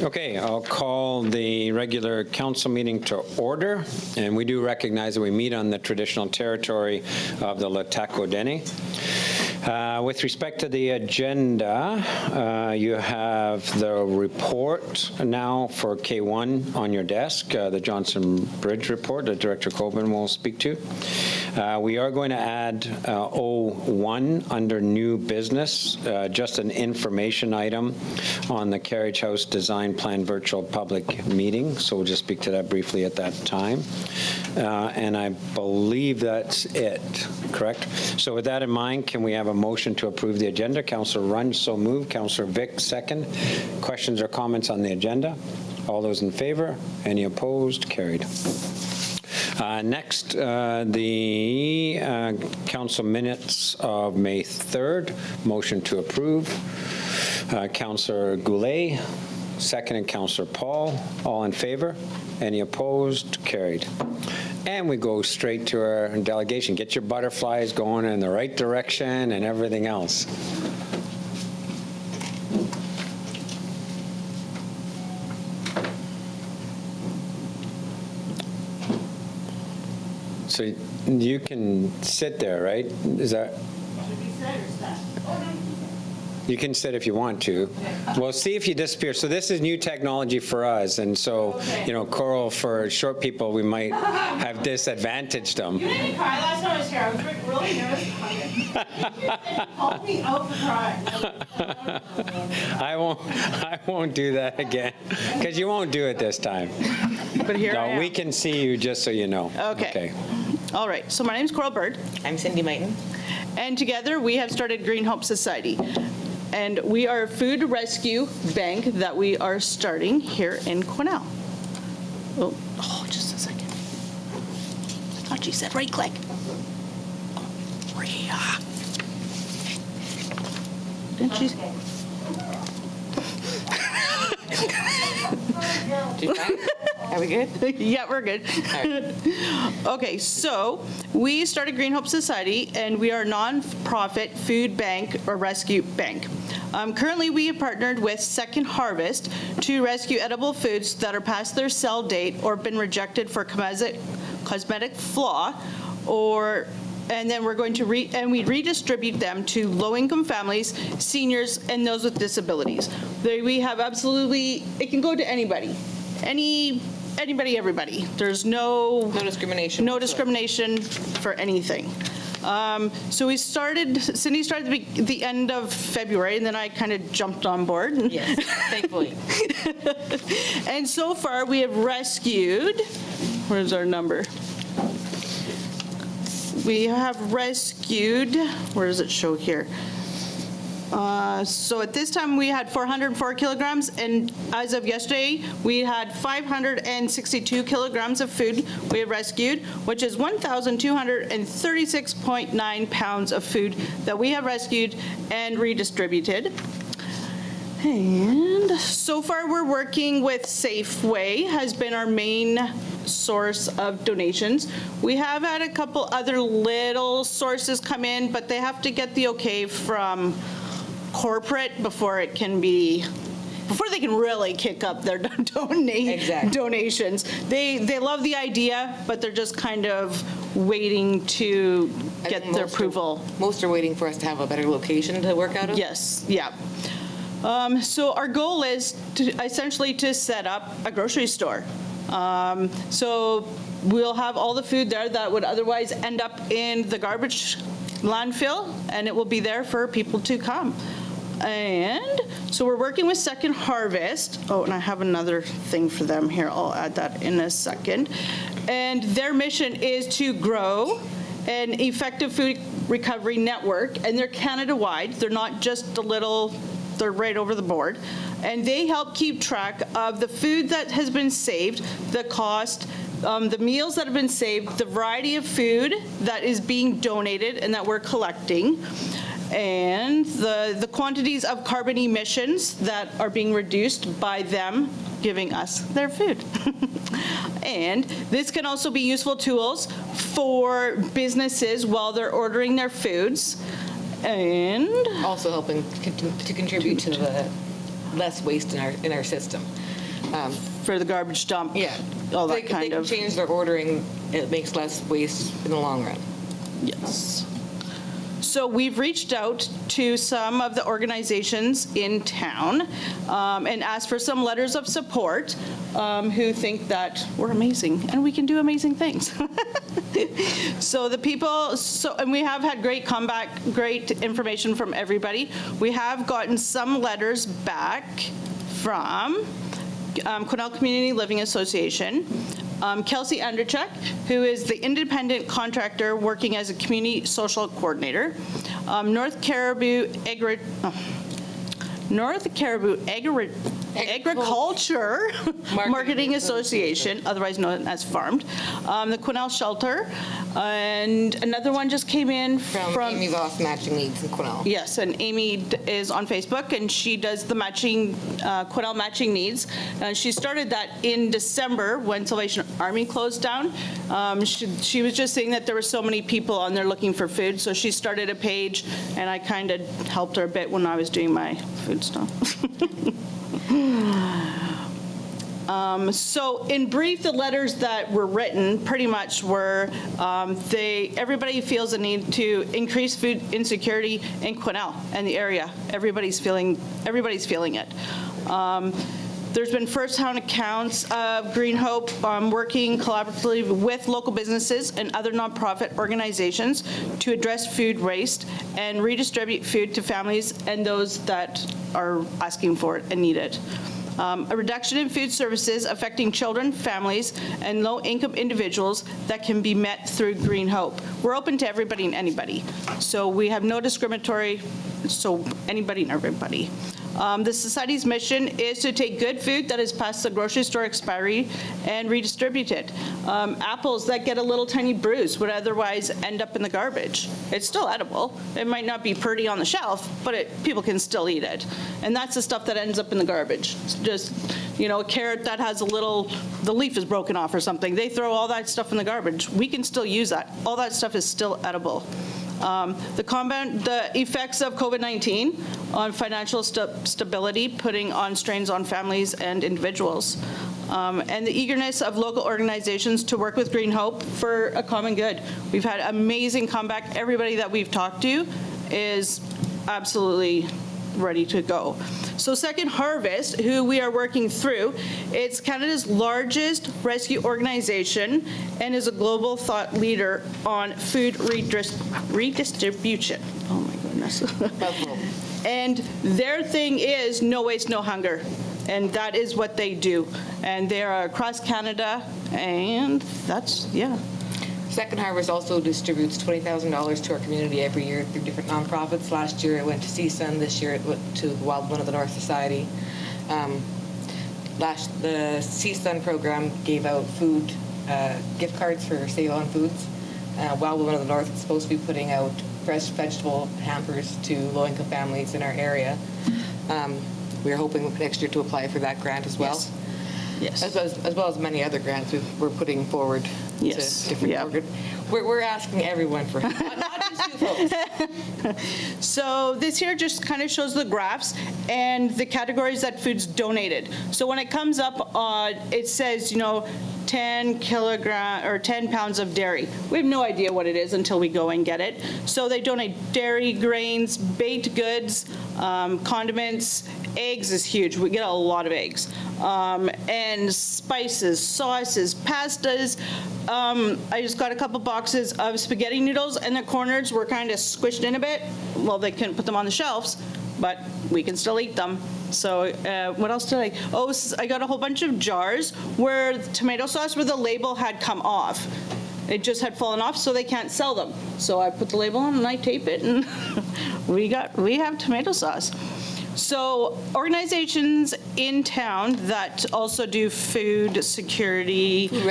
Okay, I'll call the regular council meeting to order, and we do recognize that we meet on the traditional territory of the LHTAKO DENE. With respect to the agenda, you have the report now for K1 on your desk, the Johnston Bridge report that Director Coben will speak to. We are going to add O1 under new business, just an information item on the Carriage House Design Plan virtual public meeting, so we'll just speak to that briefly at that time. And I believe that's it, correct? So with that in mind, can we have a motion to approve the agenda? Councillor Runge, so moved. Councillor Vic, second. Questions or comments on the agenda? All those in favor? Any opposed? Carried. Next, the council minutes of May 3rd. Motion to approve. Councillor Goulet, second, and Councillor Paul. All in favor? Any opposed? Carried. And we go straight to our delegation. Get your butterflies going in the right direction and everything else. So you can sit there, right? Is that? You can sit if you want to. We'll see if you disappear. So this is new technology for us, and so, you know, Coral, for short people, we might have disadvantaged them. You made me cry last time I was here. I was really nervous about it. You helped me out to cry. I won't do that again, because you won't do it this time. But here I am. We can see you, just so you know. Okay. All right. So my name's Coral Byrd. I'm Cindy Mighton. And together we have started GreenHope Society. And we are a food rescue bank that we are starting here in Quesnel. Oh, just a second. I thought you said right click. Rhea. Didn't she? Are we good? Yeah, we're good. Right. Okay, so we started GreenHope Society, and we are a non-profit food bank or rescue bank. Currently, we have partnered with Second Harvest to rescue edible foods that are past their sell date or been rejected for cosmetic flaw, and then we're going to we redistribute them to low-income families, seniors, and those with disabilities. We have absolutely, it can go to anybody, anybody, everybody. There's no discrimination. No discrimination for anything. So Cindy started the end of February, and then I kind of jumped on board. Yes, thankfully. And so far we have rescued, where's our number? We have rescued, where does it show here? So at this time we had 404 kilograms, and as of yesterday we had 562 kilograms of food we have rescued, which is 1,236.9 pounds of food that we have rescued and redistributed. And so far we're working with Safeway, has been our main source of donations. We have had a couple other little sources come in, but they have to get the okay from corporate before they can really kick up their donations. They love the idea, but they're just kind of waiting to get their approval. Most are waiting for us to have a better location to work out of. Yes, yeah. So our goal is essentially to set up a grocery store. So we'll have all the food there that would otherwise end up in the garbage landfill, and it will be there for people to come. And so we're working with Second Harvest. Oh, and I have another thing for them here. I'll add that in a second. And their mission is to grow an effective food recovery network, and they're Canada-wide. They're not just they're right over the board. And they help keep track of the food that has been saved, the cost, the meals that have been saved, the variety of food that is being donated and that we're collecting, and the quantities of carbon emissions that are being reduced by them giving us their food. And this can also be useful tools for businesses while they're ordering their foods, and also helping to contribute to the less waste in our system. For the garbage dump. Yeah. All that They kind can of. change their ordering, it makes less waste in the long run. Yes. So we've reached out to some of the organizations in town and asked for some letters of support who think that we're amazing and we can do amazing things. So the people, and we have had great comeback, great information from everybody. We have gotten some letters back from Quesnel Community Living Association, Kelsey Anderchuk, who is the independent contractor working as a community social coordinator, North Caribou Agriculture Marketing Association, otherwise known as Farmed, the Quesnel Shelter, and another one just came in From Amy Voss Matching Needs in Quesnel. Yes, and Amy is on Facebook, and she does the matching, Quesnel Matching Needs. She started that in December when Salvation Army closed down. She was just saying that there were so many people on there looking for food, so she started a page, and I kind of helped her a bit when I was doing my food stuff. So in brief, the letters that were written pretty much were, everybody feels a need to increase food insecurity in Quesnel and the area. Everybody's feeling it. There's been first-hand accounts of GreenHope working collaboratively with local businesses and other nonprofit organizations to address food waste and redistribute food to families and those that are asking for it and need it. A reduction in food services affecting children, families, and low-income individuals that can be met through GreenHope. We're open to everybody and anybody. So we have no discriminatory, so anybody and everybody. The Society's mission is to take good food that is past the grocery store expiry and redistribute it. Apples that get a little tiny bruise would otherwise end up in the garbage. It's still edible. It might not be pretty on the shelf, but people can still eat it. And that's the stuff that ends up in the garbage. It's just, a carrot that has the leaf is broken off or something. They throw all that stuff in the garbage. We can still use that. All that stuff is still edible. The effects of COVID-19 on financial stability, putting on strains on families and individuals, and the eagerness of local organizations to work with GreenHope for a common good. We've had amazing comeback. Everybody that we've talked to is absolutely ready to go. So Second Harvest, who we are working through, it's Canada's largest rescue organization and is a global thought leader on food redistribution. Oh my goodness. And their thing is no waste, no hunger. And that is what they do. And they are across Canada, and that's, yeah. Second Harvest also distributes $20,000 to our community every year through different nonprofits. Last year it went to CSUN. This year it went to the Wild One of the North Society. The CSUN program gave out food gift cards for Save On Foods. Wild One of the North is supposed to be putting out fresh vegetable hampers to low-income families in our area. We're hoping next year to apply for that grant as well. Yes. As well as many other grants we're putting forward Yes. to different Yeah. We're asking everyone for help, not just you folks. So this here just kind of shows the graphs and the categories that food's donated. So when it comes up, it says, 10 kilogram or 10 pounds of dairy. We have no idea what it is until we go and get it. So they donate dairy, grains, baked goods, condiments. Eggs is huge. We get a lot of eggs. And spices, sauces, pastas. I just got a couple boxes of spaghetti noodles, and the corners were kind of squished in a bit. Well, they couldn't put them on the shelves, but we can still eat them. So what else did I? Oh, I got a whole bunch of jars where tomato sauce where the label had come off. It just had fallen off, so they can't sell them. So I put the label on and I tape it, and we have tomato sauce. So organizations in town that also do food security. Food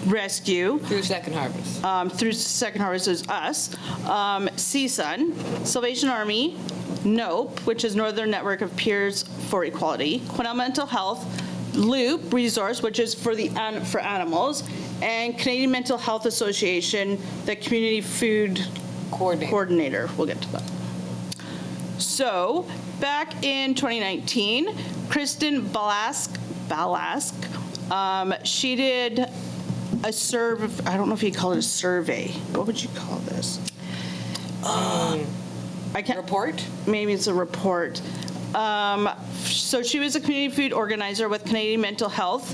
rescue. Through Second Harvest. Through Second Harvest is us. CSUN, Salvation Army, NOPE, which is Northern Network of Peers for Equality, Quesnel Mental Health, Loop Resource, which is for animals, and Canadian Mental Health Association, the Community Food Coordinator. We'll get to that. So Back in 2019, Kristen Balask, she did a survey. I don't know if you call it a survey. What would you call this? I can't. Report? Maybe it's a report. So she was a community food organizer with Canadian Mental Health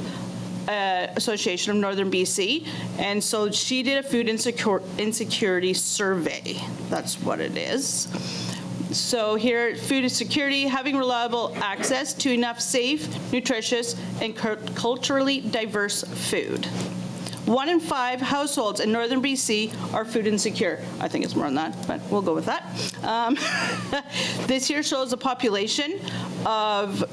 Association of Northern BC, and so she did a food insecurity survey. That's what it is. So here, food insecurity, having reliable access to enough safe, nutritious, and culturally diverse food. 1 in 5 households in Northern BC are food insecure. I think it's more than that, but we'll go with that. This here shows a population of,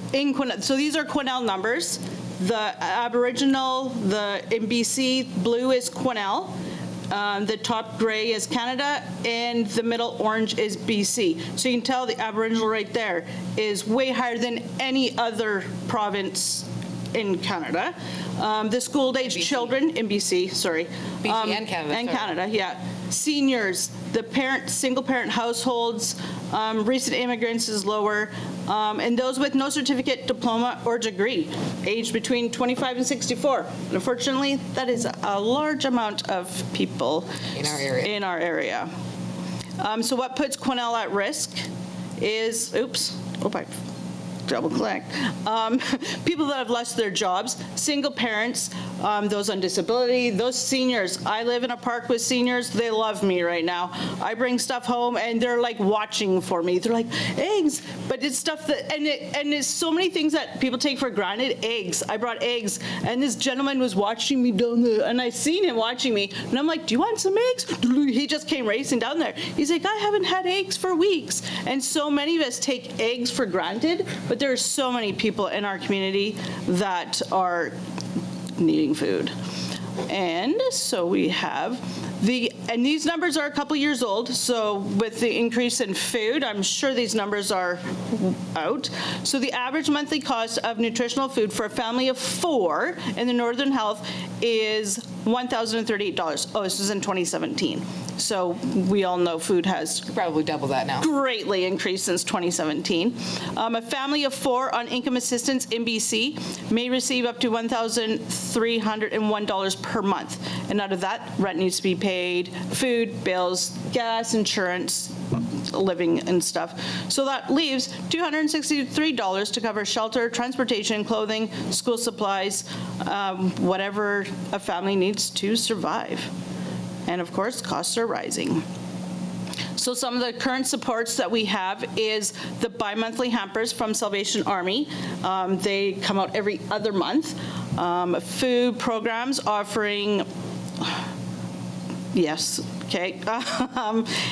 so these are Quesnel numbers. The Aboriginal, in BC, blue is Quesnel. The top gray is Canada, and the middle orange is BC. So you can tell the Aboriginal right there is way higher than any other province in Canada. The school-age children in BC, sorry. BC and Canada. And Canada, yeah. Seniors, the single-parent households, recent immigrants is lower, and those with no certificate, diploma, or degree, aged between 25 and 64. And unfortunately, that is a large amount of people in our area. So what puts Quesnel at risk is, I double click. People that have lost their jobs, single parents, those on disability, those seniors. I live in a park with seniors. They love me right now. I bring stuff home and they're like watching for me. They're like, eggs, but it's stuff that, and it's so many things that people take for granted. Eggs, I brought eggs, and this gentleman was watching me down there, and I seen him watching me, and I'm like, do you want some eggs? He just came racing down there. He's like, I haven't had eggs for weeks. And so many of us take eggs for granted, but there are so many people in our community that are needing food. And so we have and these numbers are a couple years old, so with the increase in food, I'm sure these numbers are out. So the average monthly cost of nutritional food for a family of 4 in the Northern Health is $1,038. Oh, this is in 2017. So we all know food has Probably double that now. greatly increased since 2017. A family of 4 on income assistance in BC may receive up to $1,301 per month. And out of that, rent needs to be paid, food, bills, gas, insurance, living and stuff. So that leaves $263 to cover shelter, transportation, clothing, school supplies, whatever a family needs to survive. And of course, costs are rising. So some of the current supports that we have is the bi-monthly hampers from Salvation Army. They come out every other month. Food programs offering, yes, okay,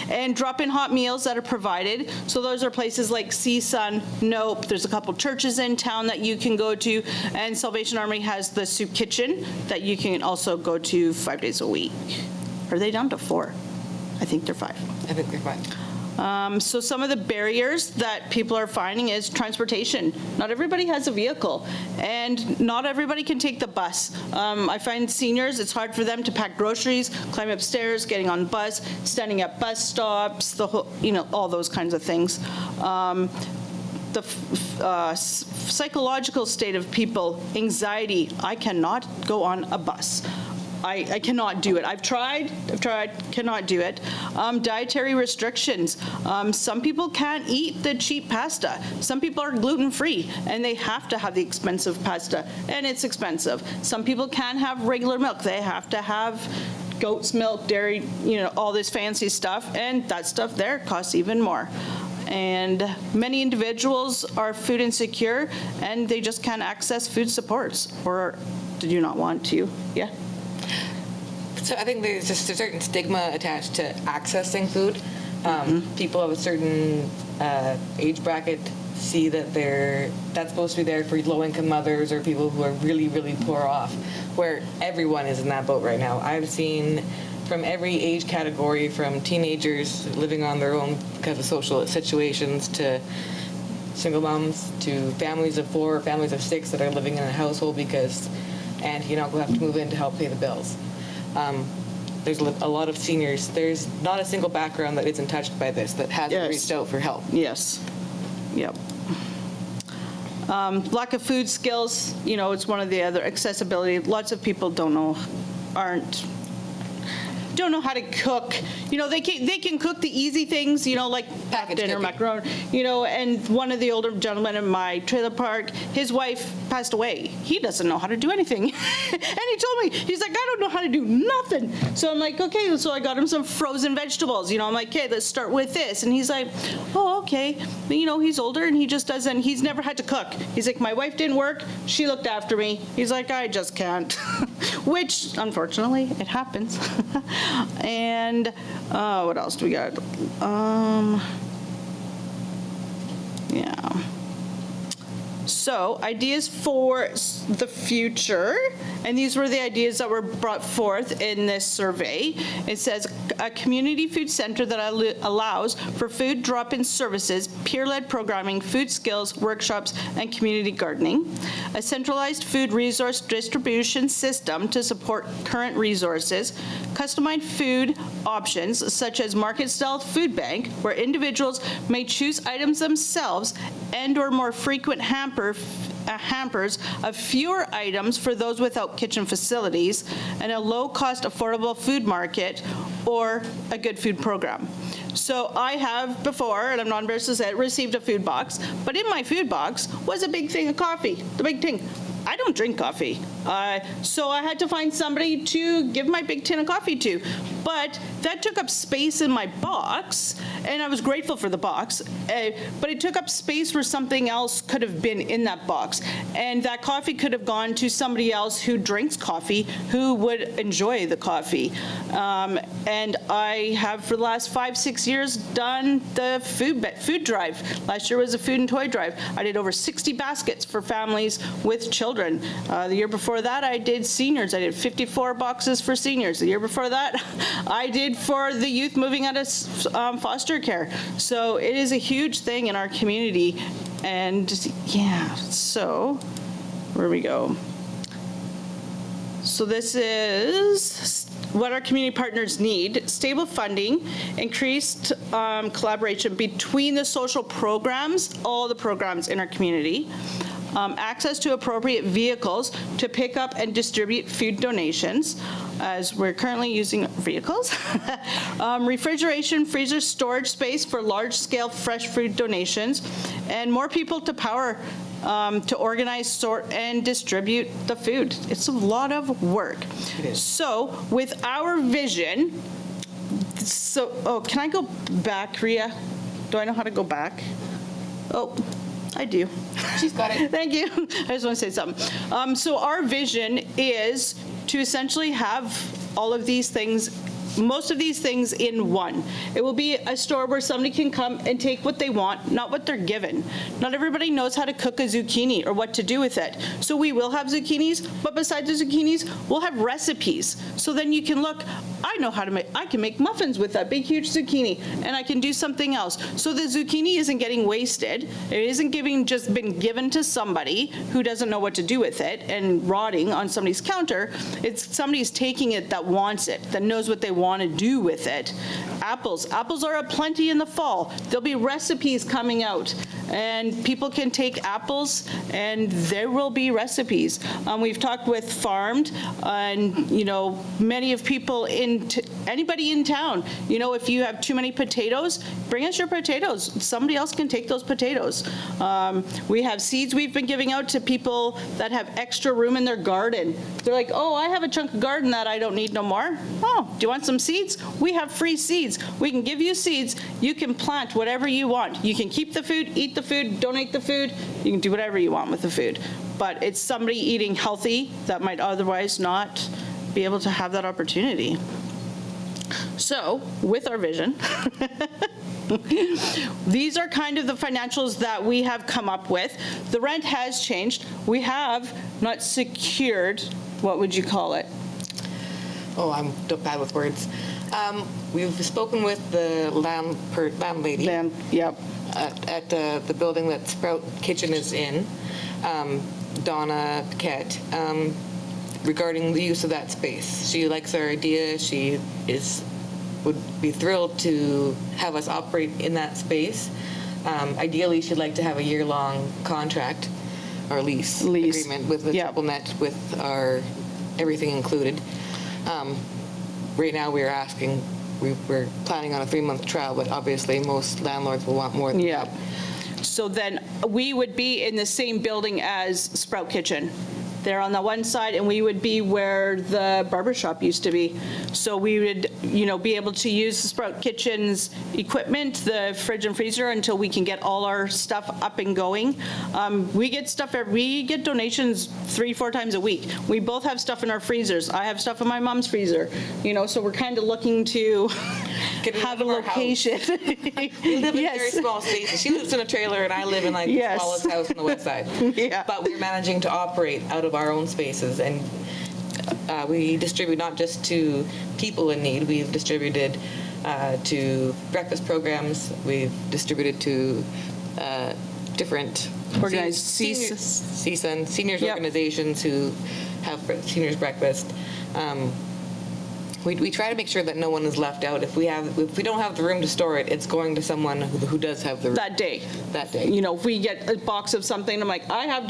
and drop-in hot meals that are provided. So those are places like CSUN, Nope. There's a couple churches in town that you can go to, and Salvation Army has the soup kitchen that you can also go to 5 days a week. Are they down to 4? I think they're 5. I think they're 5. So some of the barriers that people are finding is transportation. Not everybody has a vehicle, and not everybody can take the bus. I find seniors, it's hard for them to pack groceries, climb upstairs, getting on bus, standing at bus stops, the whole, all those kinds of things. The psychological state of people, anxiety. I cannot go on a bus. I cannot do it. I've tried, cannot do it. Dietary restrictions. Some people can't eat the cheap pasta. Some people are gluten-free, and they have to have the expensive pasta, and it's expensive. Some people can't have regular milk. They have to have goat's milk, dairy, all this fancy stuff, and that stuff there costs even more. And many individuals are food insecure, and they just can't access food supports, or do you not want to? Yeah. So I think there's just a certain stigma attached to accessing food. People of a certain age bracket see that that's supposed to be there for low-income mothers or people who are really, really poor off, where everyone is in that boat right now. I've seen from every age category, from teenagers living on their own because of social situations to single moms to families of 4, families of 6 that are living in a household because auntie and uncle have to move in to help pay the bills. There's a lot of seniors. There's not a single background that isn't touched by this that hasn't reached out for help. Yes. Yep. Lack of food skills, it's one of the other accessibility. Lots of people don't know how to cook. They can cook the easy things, like Packaged dinner, cooking. macaroni, and one of the older gentlemen in my trailer park, his wife passed away. He doesn't know how to do anything. And he told me, he's like, I don't know how to do nothing. So I'm like, okay, so I got him some frozen vegetables. I'm like, okay, let's start with this. And he's like, oh, okay. But, he's older and he's never had to cook. He's like, my wife didn't work. She looked after me. He's like, I just can't. Which, unfortunately, it happens. And what else do we got? Yeah. So ideas for the future, and these were the ideas that were brought forth in this survey. It says a community food center that allows for food drop-in services, peer-led programming, food skills, workshops, and community gardening. A centralized food resource distribution system to support current resources. Customized food options such as market-style food bank, where individuals may choose items themselves and/or more frequent hampers of fewer items for those without kitchen facilities, and a low-cost, affordable food market, or a good food program. So I have before, and I'm not embarrassed to say it, received a food box, but in my food box was a big thing of coffee, the big thing. I don't drink coffee, so I had to find somebody to give my big tin of coffee to. But that took up space in my box, and I was grateful for the box, but it took up space where something else could have been in that box. And that coffee could have gone to somebody else who drinks coffee, who would enjoy the coffee. And I have, for the last 5-6 years, done the food drive. Last year was a food and toy drive. I did over 60 baskets for families with children. The year before that, I did seniors. I did 54 boxes for seniors. The year before that, I did for the youth moving out of foster care. So it is a huge thing in our community. And yeah, so where we go. So this is what our community partners need: stable funding, increased collaboration between the social programs, all the programs in our community, access to appropriate vehicles to pick up and distribute food donations, as we're currently using vehicles, refrigeration, freezer storage space for large-scale fresh food donations, and more people to power to organize, sort, and distribute the food. It's a lot of work. It is. So with our vision, can I go back, Rhea? Do I know how to go back? Oh, I do. She's got it. Thank you. I just want to say something. So our vision is to essentially have all of these things, most of these things in one. It will be a store where somebody can come and take what they want, not what they're given. Not everybody knows how to cook a zucchini or what to do with it. So we will have zucchinis, but besides the zucchinis, we'll have recipes. So then you can look, I know how to make, I can make muffins with that big, huge zucchini, and I can do something else. So the zucchini isn't getting wasted. It isn't just been given to somebody who doesn't know what to do with it and rotting on somebody's counter. It's somebody's taking it that wants it, that knows what they want to do with it. Apples are aplenty in the fall. There'll be recipes coming out, and people can take apples, and there will be recipes. We've talked with Farmed, and many of people anybody in town. If you have too many potatoes, bring us your potatoes. Somebody else can take those potatoes. We have seeds we've been giving out to people that have extra room in their garden. They're like, oh, I have a chunk of garden that I don't need no more. Oh, do you want some seeds? We have free seeds. We can give you seeds. You can plant whatever you want. You can keep the food, eat the food, donate the food. You can do whatever you want with the food. But it's somebody eating healthy that might otherwise not be able to have that opportunity. So, with our vision, these are kind of the financials that we have come up with. The rent has changed. We have not secured, what would you call it? Oh, I'm bad with words. We've spoken with the landlady Yep. at the building that Sprout Kitchen is in, Donna Paquette, regarding the use of that space. She likes our idea. She would be thrilled to have us operate in that space. Ideally, she'd like to have a year-long contract or lease agreement with the Yep. triple net with our everything included. Right now, we're planning on a 3-month trial, but obviously most landlords will want more than Yeah. that. So then we would be in the same building as Sprout Kitchen. They're on the one side, and we would be where the barber shop used to be. So we would, be able to use the Sprout Kitchen's equipment, the fridge and freezer, until we can get all our stuff up and going. We get donations 3-4 times a week. We both have stuff in our freezers. I have stuff in my mom's freezer, so we're kind of looking to have a location. We live in very small spaces. She lives in a trailer, and I live in the Yes. smallest house on the west side. Yeah. But we're managing to operate out of our own spaces, and we distribute not just to people in need. We've distributed to breakfast programs. We've distributed to different Organized seniors Yep. organizations who have seniors breakfast. We try to make sure that no one is left out. If we don't have the room to store it, it's going to someone who does have the room. That day. That day. If we get a box of something, I'm like, I have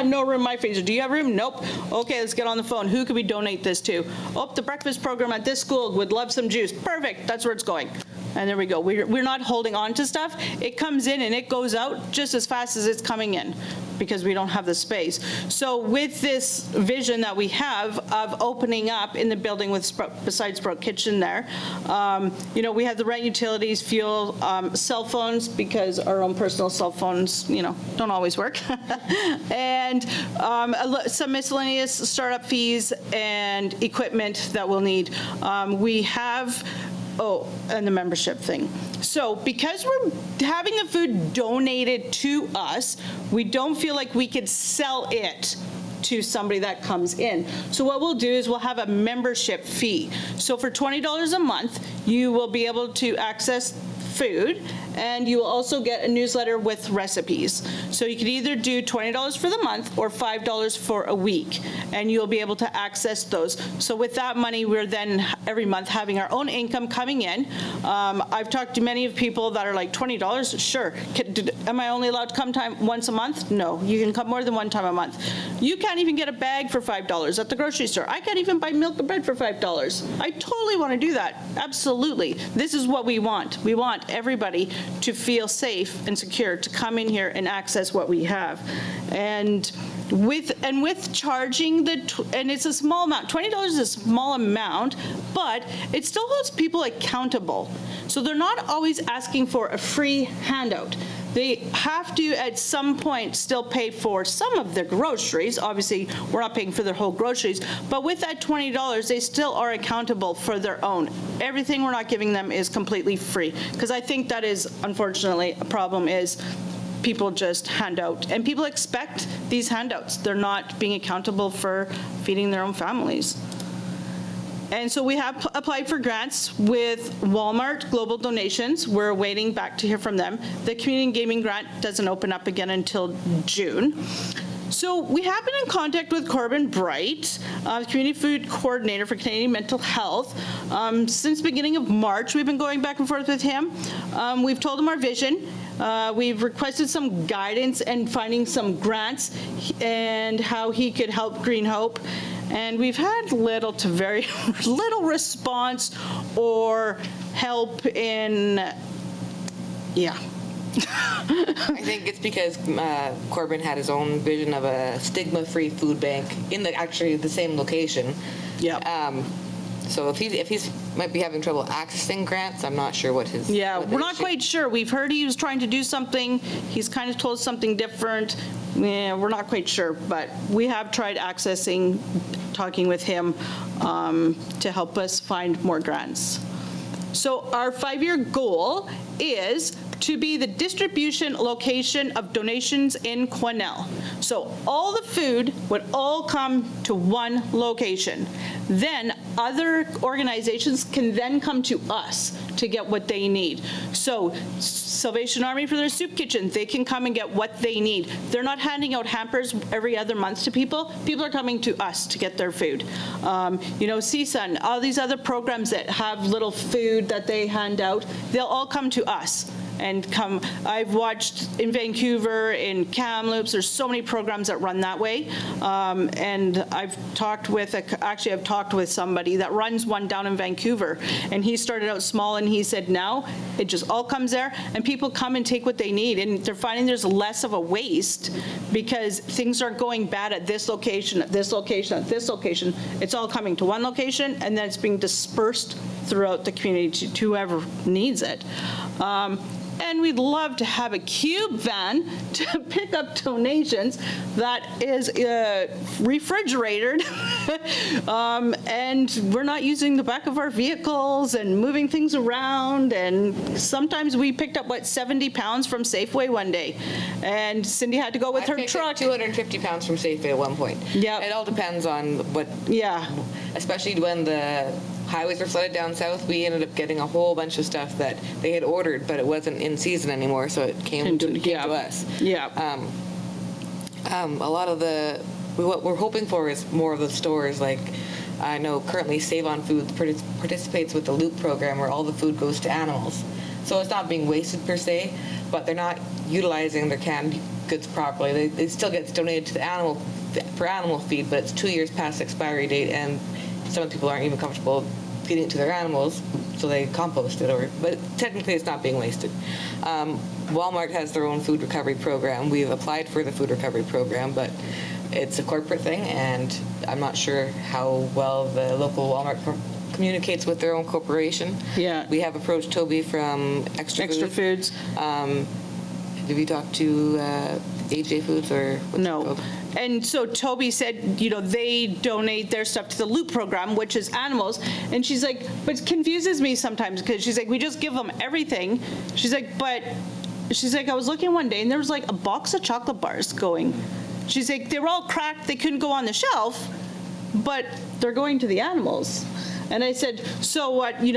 no room in my freezer. Do you have room? Nope. Okay, let's get on the phone. Who could we donate this to? Oh, the breakfast program at this school would love some juice. Perfect. That's where it's going. And there we go. We're not holding on to stuff. It comes in and it goes out just as fast as it's coming in because we don't have the space. So with this vision that we have of opening up in the building with besides Sprout Kitchen there, we have the rent, utilities, fuel, cell phones, because our own personal cell phones, don't always work, and some miscellaneous startup fees and equipment that we'll need. We have and the membership thing. So because we're having the food donated to us, we don't feel like we could sell it to somebody that comes in. So what we'll do is we'll have a membership fee. So for $20 a month, you will be able to access food, and you will also get a newsletter with recipes. So you can either do $20 for the month or $5 for a week, and you'll be able to access those. So with that money, we're then every month having our own income coming in. I've talked to many of people that are like, $20, sure. Am I only allowed to come once a month? No, you can come more than one time a month. You can't even get a bag for $5 at the grocery store. I can't even buy milk and bread for $5. I totally want to do that. Absolutely. This is what we want. We want everybody to feel safe and secure to come in here and access what we have. And with charging and it's a small amount, $20 is a small amount, but it still holds people accountable. So they're not always asking for a free handout. They have to, at some point, still pay for some of their groceries. Obviously, we're not paying for their whole groceries, but with that $20, they still are accountable for their own. Everything we're not giving them is completely free, because I think that is, unfortunately, a problem is people just hand out, and people expect these handouts. They're not being accountable for feeding their own families. And so we have applied for grants with Walmart Global Donations. We're waiting back to hear from them. The community gaming grant doesn't open up again until June. So we have been in contact with Coben Bright, Community Food Coordinator for Canadian Mental Health. Since the beginning of March, we've been going back and forth with him. We've told him our vision. We've requested some guidance and finding some grants and how he could help GreenHope. And we've had little to very little response or help in, I think it's because Coben had his own vision of a stigma-free food bank in actually the same location. Yeah. So if he's might be having trouble accessing grants, I'm not sure what his. Yeah, what the we're not issue- quite sure. We've heard he was trying to do something. He's kind of told us something different. Yeah, we're not quite sure, but we have tried talking with him to help us find more grants. So our 5-year goal is to be the distribution location of donations in Quesnel. So all the food would all come to one location. Then other organizations can then come to us to get what they need. So Salvation Army for their soup kitchen, they can come and get what they need. They're not handing out hampers every other month to people. People are coming to us to get their food. CSUN, all these other programs that have little food that they hand out, they'll all come to us. and come. I've watched in Vancouver, in Kamloops, there's so many programs that run that way. And I've talked with somebody that runs one down in Vancouver, and he started out small, and he said now it just all comes there, and people come and take what they need, and they're finding there's less of a waste because things aren't going bad at this location, at this location, at this location. It's all coming to one location, and then it's being dispersed throughout the community to whoever needs it. And we'd love to have a cube van to pick up donations that is refrigerated, and we're not using the back of our vehicles and moving things around. And sometimes we picked up, 70 pounds from Safeway one day, and Cindy had to go with her picked truck. up 250 pounds from Safeway at one point. Yep. It all depends on what, Yeah. especially when the highways were flooded down south, we ended up getting a whole bunch of stuff that they had ordered, but it wasn't in season anymore, so it came to us. Yeah. A lot of what we're hoping for is more of the stores. Like, I know currently Save on Foods participates with the Loop program, where all the food goes to animals. So it's not being wasted per se, but they're not utilizing their canned goods properly. They still get donated to the animal feed, but it's 2 years past expiry date, and some people aren't even comfortable feeding it to their animals, so they compost it. But technically, it's not being wasted. Walmart has their own food recovery program. We've applied for the food recovery program, but it's a corporate thing, and I'm not sure how well the local Walmart communicates with their own corporation. Yeah. We have approached Toby from Extra Foods. Have you talked to AJ Foods or what's it No. called? And so Toby said, they donate their stuff to the Loop program, which is animals. And she's like, but it confuses me sometimes, because she's like, we just give them everything. She's like, I was looking one day and there was like a box of chocolate bars going. She's like, they were all cracked. They couldn't go on the shelf, but they're going to the animals. And I said, so what we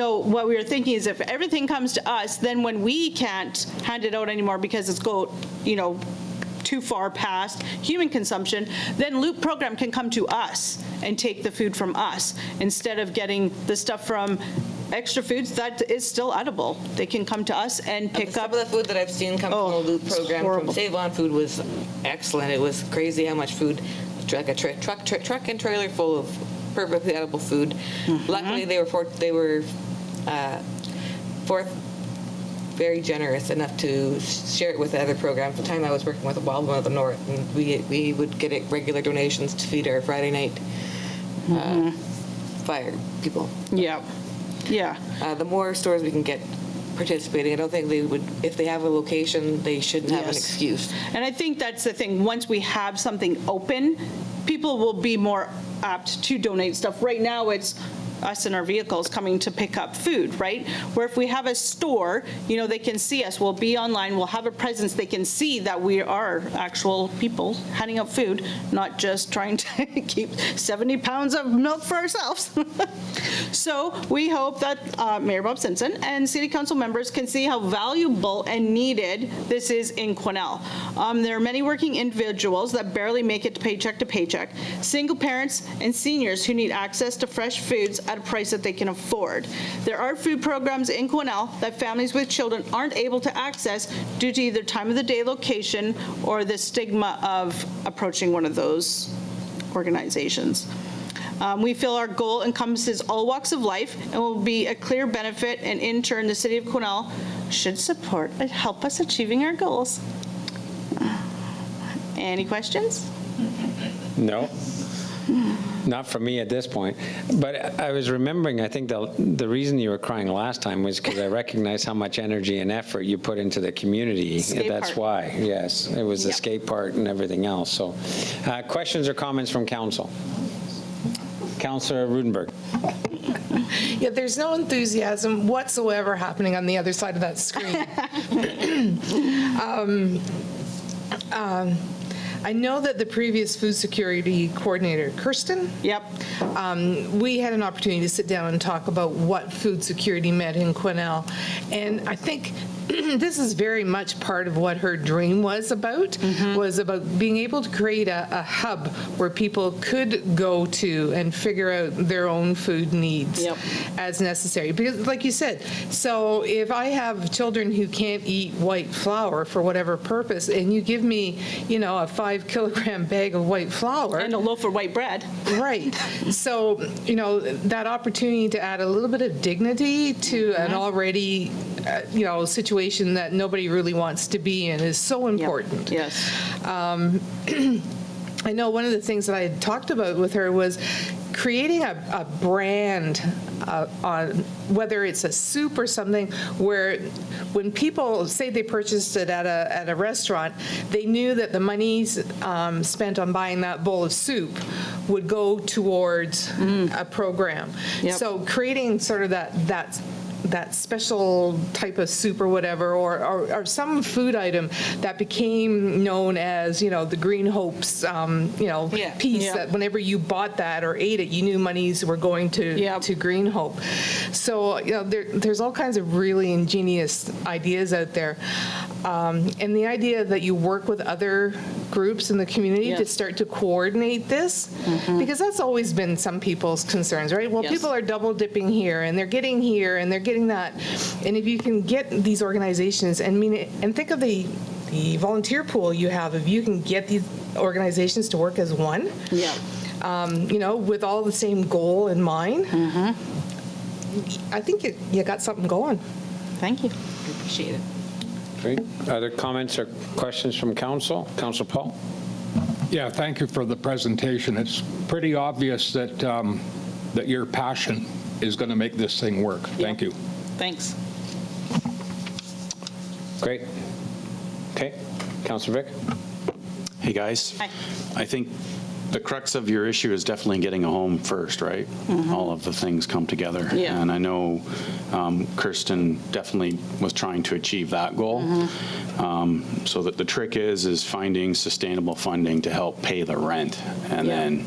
were thinking is if everything comes to us, then when we can't hand it out anymore because it's too far past human consumption, then Loop program can come to us and take the food from us instead of getting the stuff from Extra Foods that is still edible. They can come to us and pick Some up. of the food that I've seen come from the Loop it's program horrible. from Save On Food was excellent. It was crazy how much food, like a truck and trailer full of perfectly edible food. Mm-hmm. Luckily, they were very generous enough to share it with the other programs. The time I was working with the Wild One of the North, and we would get regular donations to feed our Friday night fire people. Yeah. The more stores we can get participating, I don't think they would, if they have a location, they shouldn't have an excuse. And I think that's the thing. Once we have something open, people will be more apt to donate stuff. Right now, it's us in our vehicles coming to pick up food, right? Where if we have a store, they can see us. We'll be online. We'll have a presence. They can see that we are actual people handing out food, not just trying to keep 70 pounds of milk for ourselves. So we hope that Mayor Bob Simpson and City Council members can see how valuable and needed this is in Quesnel. There are many working individuals that barely make it paycheck to paycheck, single parents and seniors who need access to fresh foods at a price that they can afford. There are food programs in Quesnel that families with children aren't able to access due to either time of the day, location, or the stigma of approaching one of those organizations. We feel our goal encompasses all walks of life and will be a clear benefit, and in turn, the City of Quesnel should support and help us achieving our goals. Any questions? No. Not for me at this point. But I was remembering, I think the reason you were crying last time was because I recognized how much energy and effort you put into the community. Skate That's park. why, yes. It was the Yep. skate park and everything else. So questions or comments from council? Councillor Rudenberg. Yeah, there's no enthusiasm whatsoever happening on the other side of that screen. I know that the previous food security coordinator, Kirsten, Yep. we had an opportunity to sit down and talk about what food security meant in Quesnel. And I think this is very much part of what her dream was about being able to create a hub where people could go to and figure out their own food needs as necessary. Because like you said, so if I have children who can't eat white flour for whatever purpose, and you give me, a 5 kilogram bag of white flour. And a loaf of white bread. Right. So, that opportunity to add a little bit of dignity to an already, situation that nobody really wants to be in is so important. Yes. I know one of the things that I had talked about with her was creating a brand on whether it's a soup or something where when people say they purchased it at a restaurant, they knew that the monies spent on buying that bowl of soup would go towards a program. Yep. So creating sort of that special type of soup or whatever, or some food item that became known as, the GreenHope's, piece that whenever you bought that or ate it, you knew monies were going to GreenHope. So, there's all kinds of really ingenious ideas out there. And the idea that you work with other groups in the community to start to coordinate this, because that's always been some people's concerns, right? Well, people are double dipping here, and they're getting here, and they're getting that. And if you can get these organizations, and think of the volunteer pool you have, if you can get these organizations to work as one, with all the same goal in mind, I think you got something going. Thank you. I appreciate it. Great. Other comments or questions from council? Council Paul? Yeah, thank you for the presentation. It's pretty obvious that that your passion is going to make this thing work. Thank you. Thanks. Great. Okay. Councilor Vic? Hey, guys. Hi. I think the crux of your issue is definitely getting a home first, right? All of the things come together. Yeah. And I know Kirsten definitely was trying to achieve that goal. So that the trick is finding sustainable funding to help pay the rent, and then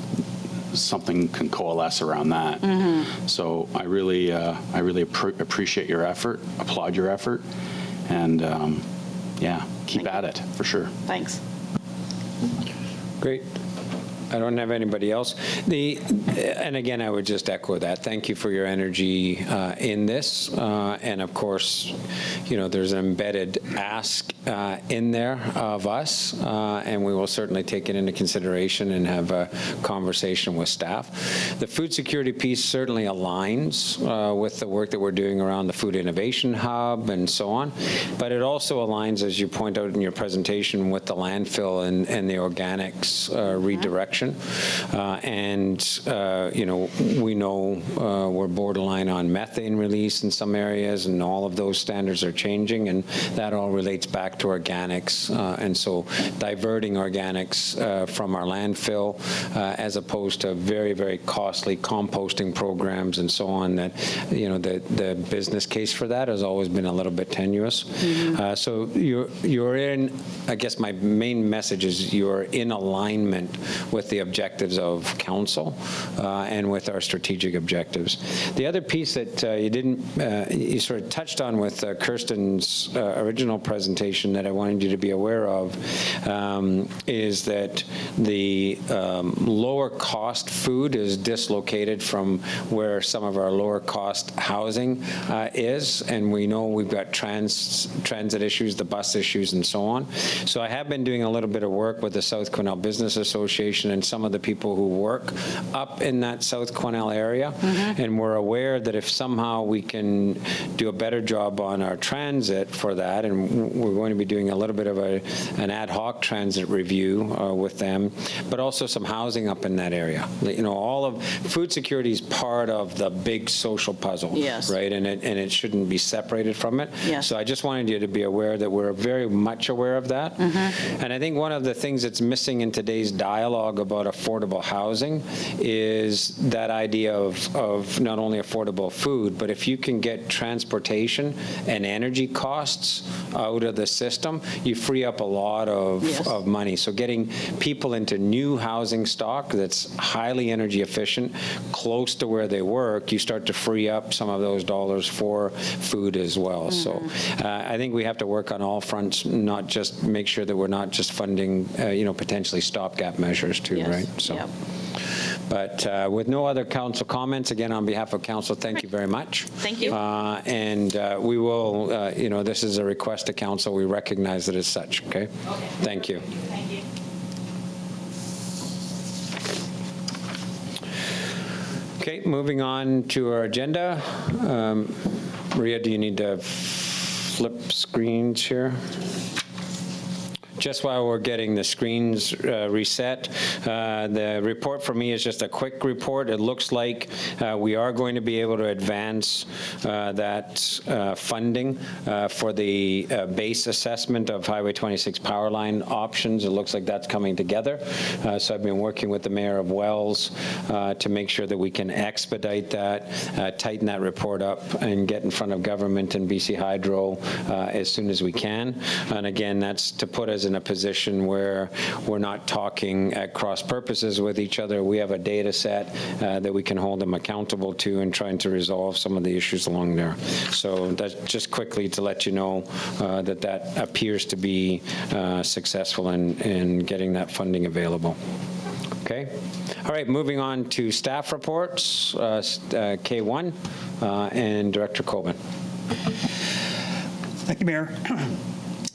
something can coalesce around that. So I really appreciate your effort, applaud your effort, and keep at it for sure. Thanks. Great. I don't have anybody else. And again, I would just echo that. Thank you for your energy in this. And of course, there's an embedded ask in there of us, and we will certainly take it into consideration and have a conversation with staff. The food security piece certainly aligns with the work that we're doing around the Food Innovation Hub and so on, but it also aligns, as you point out in your presentation, with the landfill and the organics redirection. We know we're borderline on methane release in some areas, and all of those standards are changing, and that all relates back to organics. And so diverting organics from our landfill as opposed to very, very costly composting programs and so on, that, the business case for that has always been a little bit tenuous. So you're in, I guess my main message is you're in alignment with the objectives of council and with our strategic objectives. The other piece that you sort of touched on with Kirsten's original presentation that I wanted you to be aware of is that the lower cost food is dislocated from where some of our lower cost housing is, and we know we've got transit issues, the bus issues, and so on. So I have been doing a little bit of work with the South Quesnel Business Association and some of the people who work up in that South Quesnel area, and we're aware that if somehow we can do a better job on our transit for that, and we're going to be doing a little bit of an ad hoc transit review with them, but also some housing up in that area. All of food security is part of the big social puzzle, right? And it shouldn't be separated from it. So I just wanted you to be aware that we're very much aware of that. And I think one of the things that's missing in today's dialogue about affordable housing is that idea of not only affordable food, but if you can get transportation and energy costs out of the system, you free up a lot Yes. of money. So getting people into new housing stock that's highly energy efficient, close to where they work, you start to free up some of those dollars for food as well. So I think we have to work on all fronts, not just make sure that we're not just funding, potentially stopgap measures too, Yes. right? So. Yep. But with no other council comments, again, on behalf of council, thank you very much. Thank you. And we will, this is a request to council. We recognize it as such, okay? Thank you. Thank you. Okay, moving on to our agenda. Maria, do you need to flip screens here? Just while we're getting the screens reset, the report for me is just a quick report. It looks like we are going to be able to advance that funding for the base assessment of Highway 26 power line options. It looks like that's coming together. So I've been working with the Mayor of Wells to make sure that we can expedite that, tighten that report up, and get in front of government and BC Hydro as soon as we can. And again, that's to put us in a position where we're not talking at cross purposes with each other. We have a data set that we can hold them accountable to and trying to resolve some of the issues along there. So that's just quickly to let you know that appears to be successful in getting that funding available. Okay. All right, moving on to staff reports, K1, and Director Coben. Thank you, Mayor.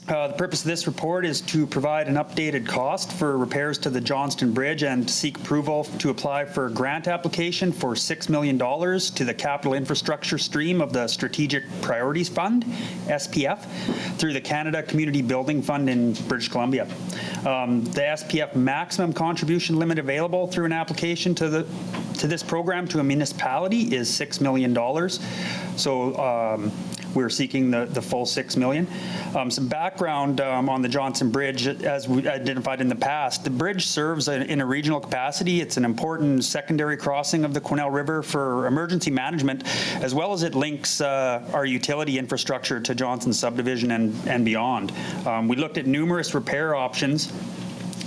The purpose of this report is to provide an updated cost for repairs to the Johnston Bridge and seek approval to apply for a grant application for $6 million to the capital infrastructure stream of the Strategic Priorities Fund, SPF, through the Canada Community Building Fund in British Columbia. The SPF maximum contribution limit available through an application to this program to a municipality is $6 million. So we're seeking the full $6 million. Some background on the Johnston Bridge, as we identified in the past. The bridge serves in a regional capacity. It's an important secondary crossing of the Quesnel River for emergency management, as well as it links our utility infrastructure to Johnston subdivision and beyond. We looked at numerous repair options.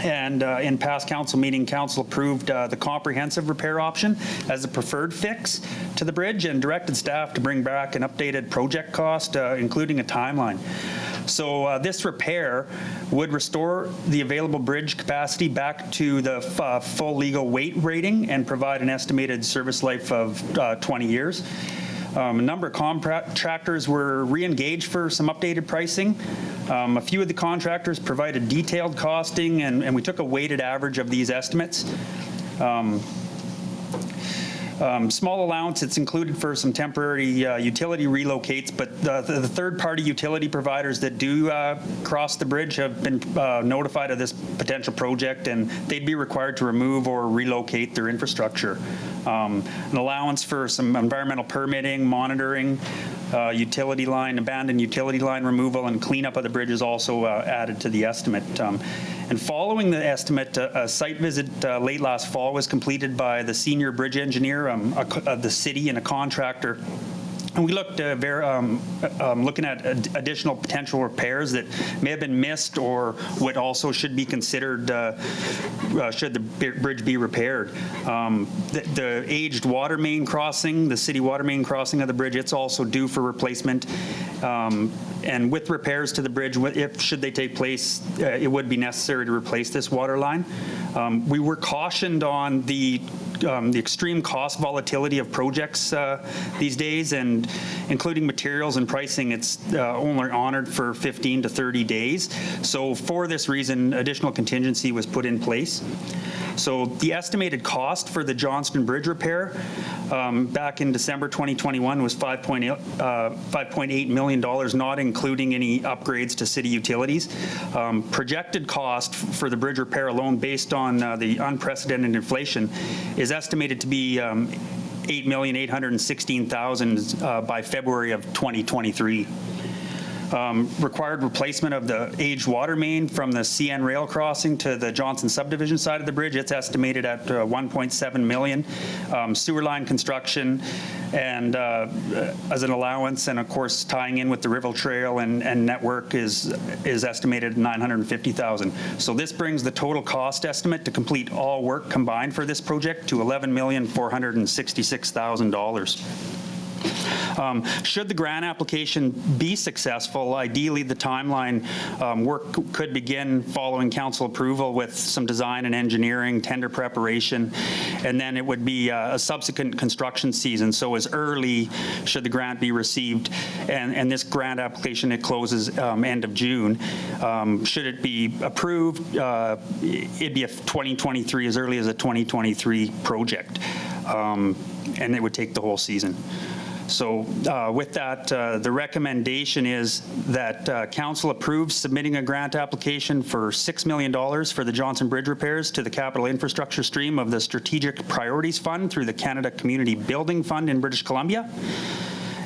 And in past council meeting, council approved the comprehensive repair option as a preferred fix to the bridge and directed staff to bring back an updated project cost, including a timeline. So this repair would restore the available bridge capacity back to the full legal weight rating and provide an estimated service life of 20 years. A number of contractors were re-engaged for some updated pricing. A few of the contractors provided detailed costing, and we took a weighted average of these estimates. Small allowance, it's included for some temporary utility relocates, but the third-party utility providers that do cross the bridge have been notified of this potential project, and they'd be required to remove or relocate their infrastructure. An allowance for some environmental permitting, monitoring, abandoned utility line removal, and cleanup of the bridge is also added to the estimate. And following the estimate, a site visit late last fall was completed by the senior bridge engineer of the city and a contractor. And we looked looking at additional potential repairs that may have been missed or what also should be considered should the bridge be repaired. The aged water main crossing, the city water main crossing of the bridge, it's also due for replacement. And with repairs to the bridge, should they take place, it would be necessary to replace this water line. We were cautioned on the extreme cost volatility of projects these days, and including materials and pricing, it's only honored for 15 to 30 days. So for this reason, additional contingency was put in place. So the estimated cost for the Johnston Bridge repair back in December 2021 was $5.8 million, not including any upgrades to city utilities. Projected cost for the bridge repair alone, based on the unprecedented inflation, is estimated to be $8,816,000 by February of 2023. required replacement of the aged water main from the CN rail crossing to the Johnston subdivision side of the bridge. It's estimated at $1.7 million. Sewer line construction and as an allowance, and of course tying in with the River Trail and network is estimated at $950,000. So this brings the total cost estimate to complete all work combined for this project to $11,466,000. Should the grant application be successful, ideally the timeline work could begin following council approval with some design and engineering, tender preparation, and then it would be a subsequent construction season. So as early, should the grant be received, and this grant application, it closes end of June. Should it be approved, it'd be a 2023, as early as a 2023 project, and it would take the whole season. So with that, the recommendation is that council approves submitting a grant application for $6 million for the Johnston Bridge repairs to the capital infrastructure stream of the Strategic Priorities Fund through the Canada Community Building Fund in British Columbia,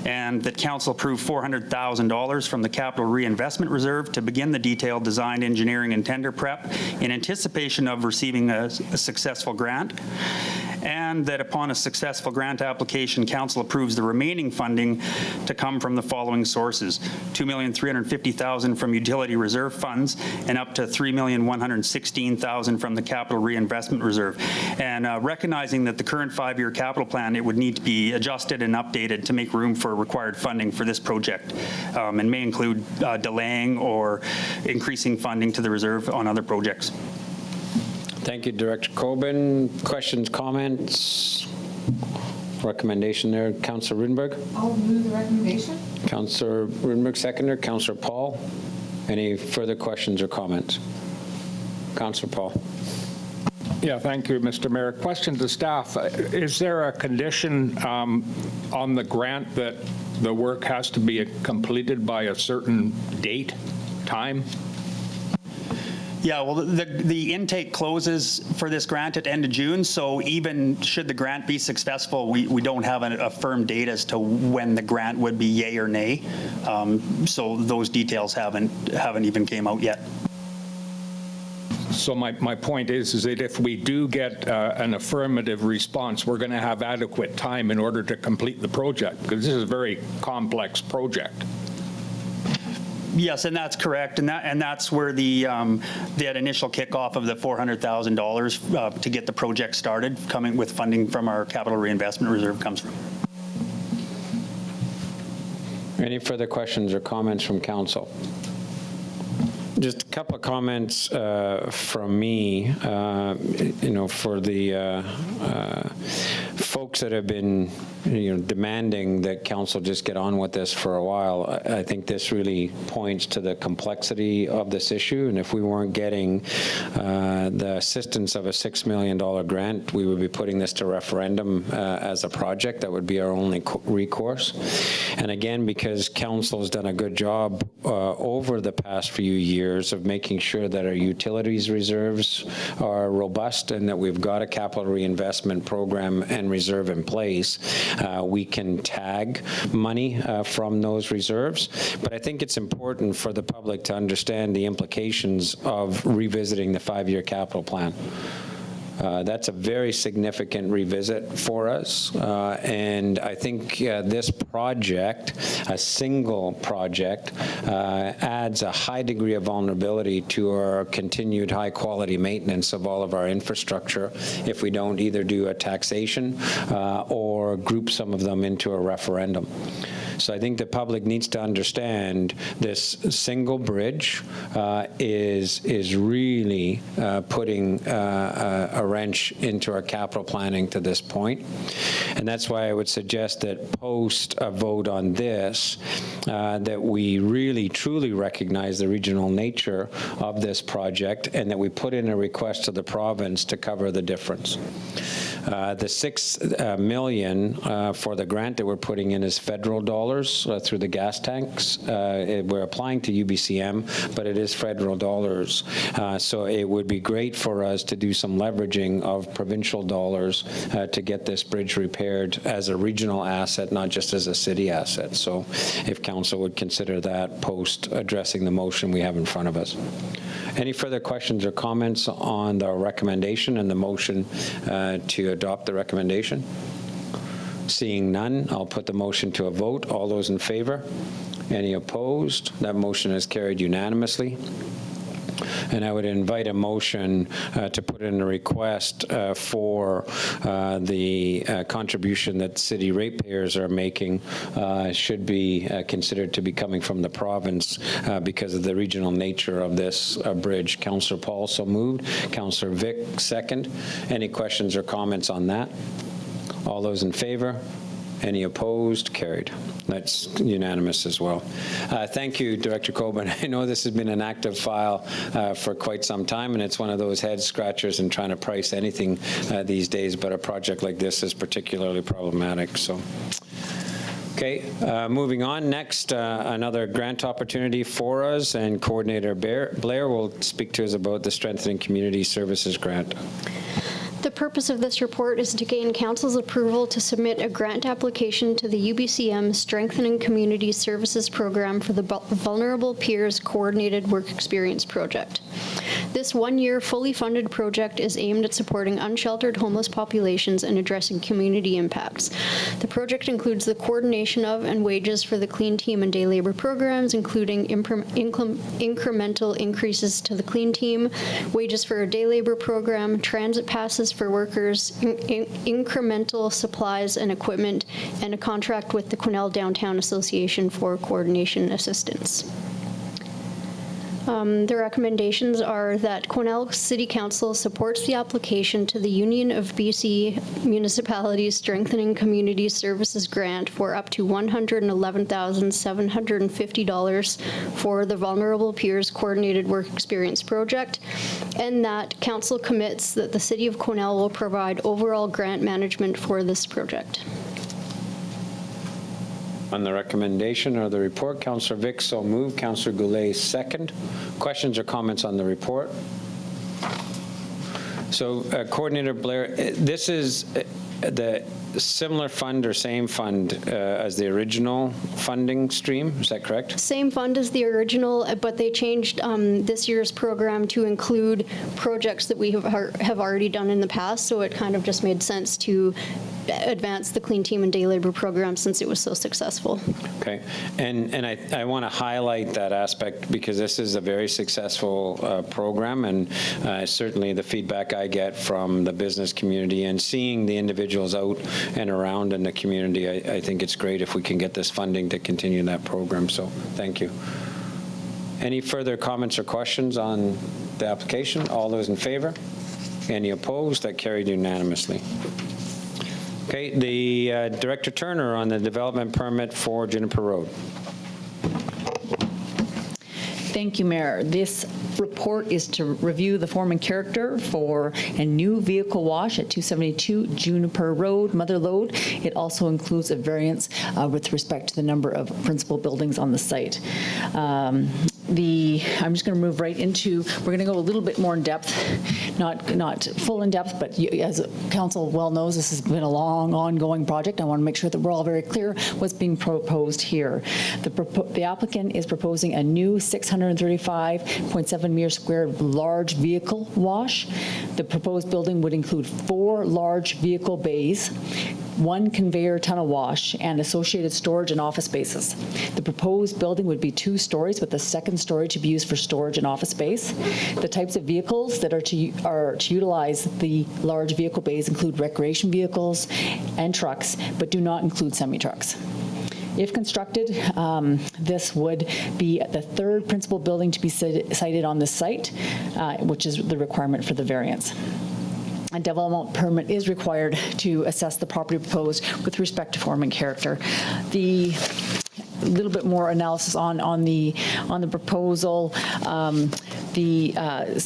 and that council approve $400,000 from the Capital Reinvestment Reserve to begin the detailed design, engineering, and tender prep in anticipation of receiving a successful grant, and that upon a successful grant application, council approves the remaining funding to come from the following sources: $2,350,000 from utility reserve funds and up to $3,116,000 from the Capital Reinvestment Reserve. And recognizing that the current 5-year capital plan, it would need to be adjusted and updated to make room for required funding for this project, and may include delaying or increasing funding to the reserve on other projects. Thank you, Director Coben. Questions, comments? Recommendation there, Councillor Rudenberg. I'll move the recommendation. Councillor Rudenberg, seconder. Councillor Paul. Any further questions or comments? Councillor Paul. Yeah, thank you, Mr. Mayor. Question to staff. Is there a condition on the grant that the work has to be completed by a certain date, time? Yeah, well, the intake closes for this grant at end of June, so even should the grant be successful, we don't have a firm date as to when the grant would be yay or nay. So those details haven't even came out yet. So my point is that if we do get an affirmative response, we're going to have adequate time in order to complete the project, because this is a very complex project. Yes, and that's correct, and that's where that initial kickoff of the $400,000 to get the project started, coming with funding from our Capital Reinvestment Reserve, comes from. Any further questions or comments from council? Just a couple of comments from me, for the folks that have been, demanding that council just get on with this for a while. I think this really points to the complexity of this issue, and if we weren't getting the assistance of a $6 million grant, we would be putting this to referendum as a project. That would be our only recourse. And again, because council has done a good job over the past few years of making sure that our utilities reserves are robust and that we've got a capital reinvestment program and reserve in place, we can tag money from those reserves. But I think it's important for the public to understand the implications of revisiting the 5-year capital plan. That's a very significant revisit for us, and I think this project, a single project, adds a high degree of vulnerability to our continued high-quality maintenance of all of our infrastructure if we don't either do a taxation or group some of them into a referendum. So I think the public needs to understand this single bridge is really putting a wrench into our capital planning to this point. And that's why I would suggest that post a vote on this, that we really truly recognize the regional nature of this project and that we put in a request to the province to cover the difference. The $6 million for the grant that we're putting in is federal dollars through the gas tanks. We're applying to UBCM, but it is federal dollars. So it would be great for us to do some leveraging of provincial dollars to get this bridge repaired as a regional asset, not just as a city asset. So if council would consider that post addressing the motion we have in front of us. Any further questions or comments on the recommendation and the motion to adopt the recommendation? Seeing none, I'll put the motion to a vote. All those in favor? Any opposed? That motion is carried unanimously. And I would invite a motion to put in a request for the contribution that city ratepayers are making should be considered to be coming from the province because of the regional nature of this bridge. Councillor Paul so moved. Councillor Vic second. Any questions or comments on that? All those in favor? Any opposed? Carried. That's unanimous as well. Thank you, Director Coben. I know this has been an active file for quite some time, and it's one of those head scratchers in trying to price anything these days, but a project like this is particularly problematic. So, okay, moving on. Next, another grant opportunity for us, and Coordinator Blair will speak to us about the Strengthening Community Services Grant. The purpose of this report is to gain Council's approval to submit a grant application to the UBCM Strengthening Community Services Program for the Vulnerable Peers Coordinated Work Experience Project. This one-year, fully funded project is aimed at supporting unsheltered homeless populations and addressing community impacts. The project includes the coordination of and wages for the Clean Team and day labor programs, including incremental increases to the Clean Team, wages for a day labor program, transit passes for workers, incremental supplies and equipment, and a contract with the Quesnel Downtown Association for coordination assistance. The recommendations are that Quesnel City Council supports the application to the Union of BC Municipalities Strengthening Community Services Grant for up to $111,750 for the Vulnerable Peers Coordinated Work Experience Project, and that Council commits that the City of Quesnel will provide overall grant management for this project. On the recommendation or the report, Councillor Vic so moved. Councillor Goulet second. Questions or comments on the report? So, Coordinator Blair, this is the similar fund or same fund as the original funding stream, is that correct? Same fund as the original, but they changed this year's program to include projects that we have already done in the past, so it kind of just made sense to advance the Clean Team and Day Labor program since it was so successful. Okay, and I want to highlight that aspect because this is a very successful program, and certainly the feedback I get from the business community and seeing the individuals out and around in the community, I think it's great if we can get this funding to continue that program, so thank you. Any further comments or questions on the application? All those in favor? Any opposed? That carried unanimously. Okay, the Director Turner on the development permit for Juniper Road. Thank you, Mayor. This report is to review the form and character for a new vehicle wash at 272 Juniper Road, Mother Lode. It also includes a variance with respect to the number of principal buildings on the site. I'm just going to move right into, we're going to go a little bit more in depth, not full in depth, but as Council well knows, this has been a long, ongoing project. I want to make sure that we're all very clear what's being proposed here. The applicant is proposing a new 635.7 meter square large vehicle wash. The proposed building would include 4 large vehicle bays, 1 conveyor tunnel wash, and associated storage and office spaces. The proposed building would be 2 stories with a second story to be used for storage and office space. The types of vehicles that are to utilize the large vehicle bays include recreation vehicles and trucks, but do not include semi-trucks. If constructed, this would be the 3rd principal building to be sited on the site, which is the requirement for the variance. A development permit is required to assess the property proposed with respect to form and character. A little bit more analysis on the proposal. the